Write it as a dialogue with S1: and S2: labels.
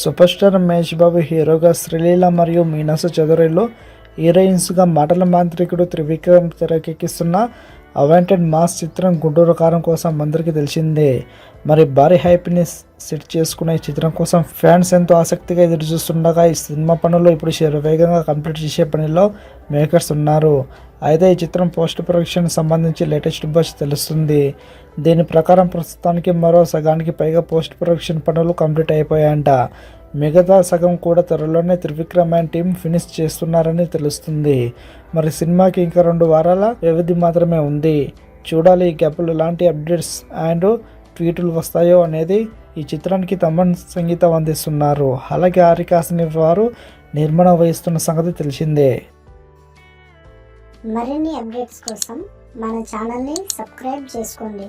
S1: Super star Mahesh Babu హీరోగా శ్రీలీల మరియు మీనాక్షి చౌదరిలో హీరోయిన్స్గా మాటల మాంత్రికుడు త్రివిక్రమ్ తెరకెక్కిస్తున్న అవాంటెడ్ మాస్ చిత్రం గుంటూరు కారం కోసం అందరికీ తెలిసిందే. మరి భారీ హైప్ని సెట్ చేసుకున్న ఈ చిత్రం కోసం ఫ్యాన్స్ ఎంతో ఆసక్తిగా ఎదురుచూస్తుండగా ఈ సినిమా పనులు ఇప్పుడు శరవేగంగా కంప్లీట్ చేసే పనిలో మేకర్స్ ఉన్నారు. అయితే ఈ చిత్రం పోస్ట్ ప్రొడక్షన్ సంబంధించి లేటెస్ట్ బజ్ తెలుస్తుంది. దీని ప్రకారం ప్రస్తుతానికి మరో సగానికి పైగా పోస్ట్ ప్రొడక్షన్ పనులు కంప్లీట్ అయిపోయాయంట. మిగతా సగం కూడా త్వరలోనే త్రివిక్రమ్ అండ్ టీం ఫినిష్ చేస్తున్నారని తెలుస్తుంది. మరి సినిమాకి ఇంకా 2 వారాల వ్యవధి మాత్రమే ఉంది. చూడాలి ఈ గ్యాప్లో ఎలాంటి అప్డేట్స్ అండ్ ట్వీట్లు వస్తాయో అనేది. ఈ చిత్రానికి తమన్ సంగీతం అందిస్తున్నారు. అలాగే హారిక హాసిని వారు నిర్మాణం వహిస్తున్న సంగతి తెలిసిందే.
S2: మరిన్ని అప్డేట్స్ కోసం మన ఛానల్ని సబ్స్క్రైబ్ చేసుకోండి.